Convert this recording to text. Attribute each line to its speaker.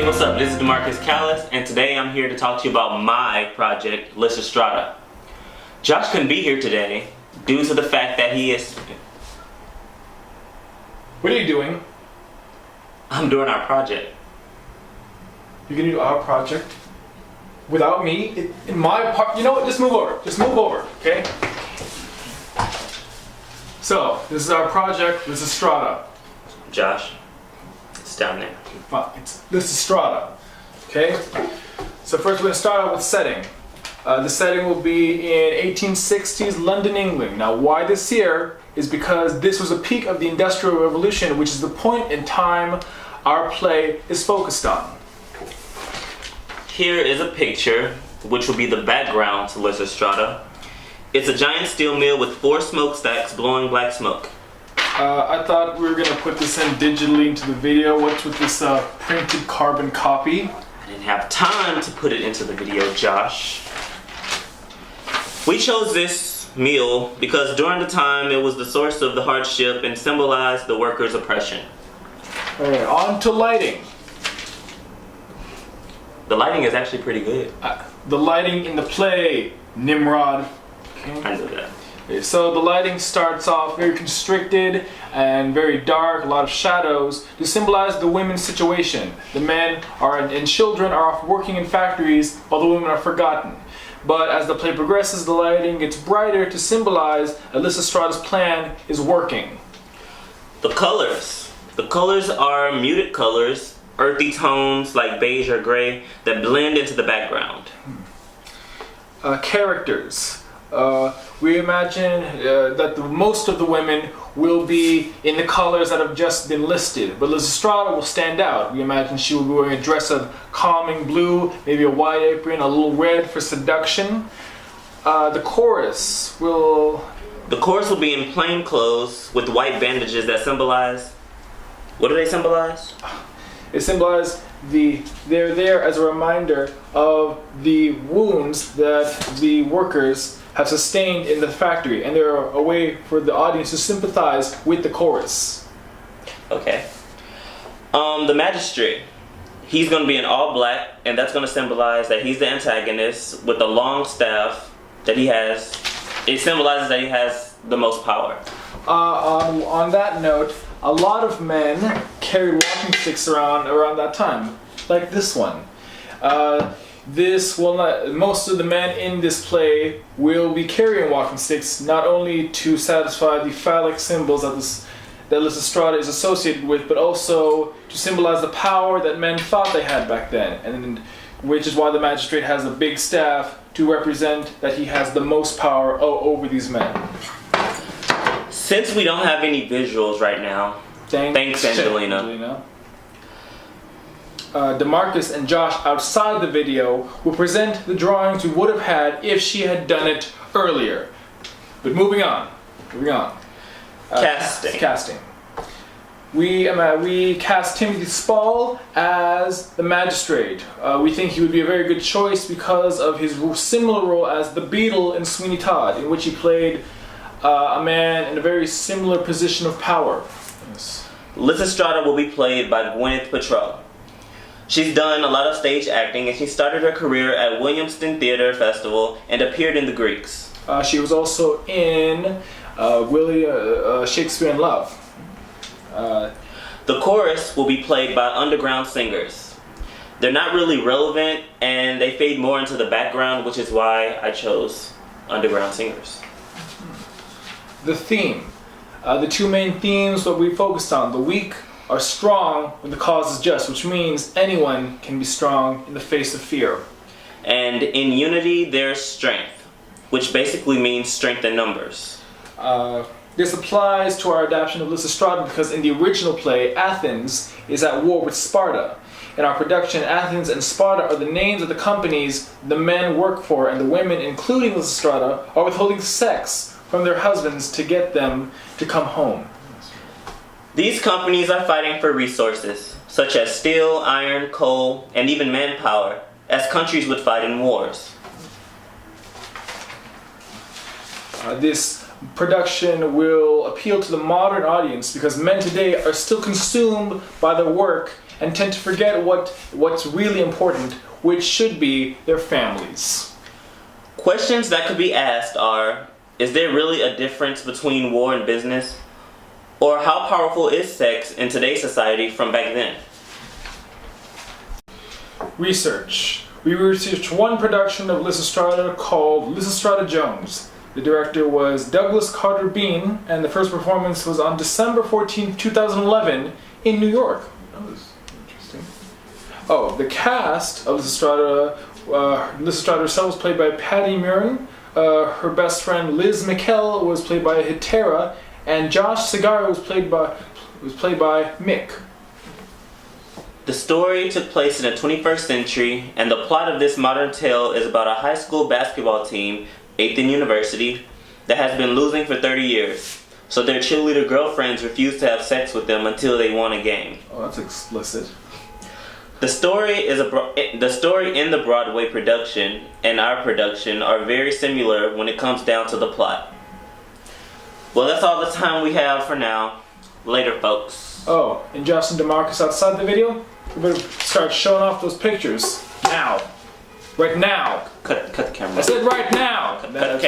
Speaker 1: what's up? This is DeMarcus Callis, and today I'm here to talk to you about my project, Lysistrata. Josh couldn't be here today due to the fact that he is...
Speaker 2: What are you doing?
Speaker 1: I'm doing our project.
Speaker 2: You're gonna do our project without me? In my part? You know what? Just move over. Just move over, okay? So, this is our project, Lysistrata.
Speaker 1: Josh, it's down there.
Speaker 2: It's Lysistrata, okay? So first we're gonna start out with setting. The setting will be in 1860s London, England. Now why this here is because this was a peak of the Industrial Revolution, which is the point in time our play is focused on.
Speaker 1: Here is a picture, which will be the background to Lysistrata. It's a giant steel mill with 4 smokestacks blowing black smoke.
Speaker 2: I thought we were gonna put this in digitally into the video. What's with this printed carbon copy?
Speaker 1: I didn't have time to put it into the video, Josh. We chose this mill because during the time it was the source of the hardship and symbolized the workers' oppression.
Speaker 2: Alright, on to lighting.
Speaker 1: The lighting is actually pretty good.
Speaker 2: The lighting in the play, Nimrod. Okay.
Speaker 1: I knew that.
Speaker 2: So the lighting starts off very constricted and very dark, a lot of shadows, to symbolize the women's situation. The men and children are off working in factories while the women are forgotten. But as the play progresses, the lighting gets brighter to symbolize that Lysistrata's plan is working.
Speaker 1: The colors. The colors are muted colors, earthy tones like beige or gray that blend into the background.
Speaker 2: Characters. We imagine that most of the women will be in the colors that have just been listed, but Lysistrata will stand out. We imagine she will be wearing a dress of calming blue, maybe a white apron, a little red for seduction. The chorus will
Speaker 1: be in plain clothes with white bandages that symbolize... What do they symbolize?
Speaker 2: It symbolizes they're there as a reminder of the wounds that the workers have sustained in the factory, and they're a way for the audience to sympathize with the chorus.
Speaker 1: Okay. The magistrate. He's going to be in all black, and that's going to symbolize that he's the antagonist with the long staff that he has. It symbolizes that he has the most power.
Speaker 2: On that note, a lot of men carried walking sticks around that time, like this one. Most of the men in this play will be carrying walking sticks, not only to satisfy the phallic symbols that Lysistrata is associated with, but also to symbolize the power that men thought they had back then, and which is why the magistrate has a big staff to represent that he has the most power over these men.
Speaker 1: Since we don't have any visuals right now, thanks Angelina.
Speaker 2: DeMarcus and Josh outside the video will present the drawings we would have had if she had done it earlier. But moving on. Casting. We cast Timothy Spall as the magistrate. We think he would be a very good choice because of his similar role as the Beadle in Sweeney Todd, in which he played a man in a very similar position of power. Yes.
Speaker 1: Lysistrata will be played by Gwyneth Paltrow. She's done a lot of stage acting, and she started her career at Williamston Theatre Festival and appeared in The Greeks.
Speaker 2: She was also in Shakespeare in Love.
Speaker 1: The chorus will be played by underground singers. They're not really relevant, and they fade more into the background, which is why I chose underground singers.
Speaker 2: The theme. The 2 main themes that we focused on. The weak are strong when the cause is just, which means anyone can be strong in the face of fear.
Speaker 1: And in unity, there's strength, which basically means strength in numbers.
Speaker 2: This applies to our adaptation of Lysistrata because in the original play, Athens is at war with Sparta. In our production, Athens and Sparta are the names of the companies the men work for, and the women, including Lysistrata, are withholding sex from their husbands to get them to come home.
Speaker 1: These companies are fighting for resources, such as steel, iron, coal, and even manpower, as countries would fight in wars.
Speaker 2: This production will appeal to the modern audience because men today are still consumed by their work and tend to forget what's really important, which should be their families.
Speaker 1: Questions that could be asked are, is there really a difference between war and business? Or how powerful is sex in today's society from back then?
Speaker 2: Research. We researched one production of Lysistrata called Lysistrata Jones. The director was Douglas Carter Bean, and the first performance was on December 14, 2011 in New York. That was interesting. Oh, the cast of Lysistrata herself was played by Patty Murin. Her best friend Liz McKell was played by Hetera, and Josh Segarra was played by Mick.
Speaker 1: The story took place in the 21st century, and the plot of this modern tale is about a high school basketball team, 8th and University, that has been losing for 30 years. So their cheerleader girlfriends refuse to have sex with them until they won a game.
Speaker 2: Oh, that's explicit.
Speaker 1: The story in the Broadway production and our production are very similar when it comes down to the plot. Well, that's all the time we have for now. Later, folks.
Speaker 2: Oh, and Josh and DeMarcus outside the video? We better start showing off those pictures. Now. Right now.
Speaker 1: Cut the camera.
Speaker 2: I said right now.
Speaker 1: Cut the camera.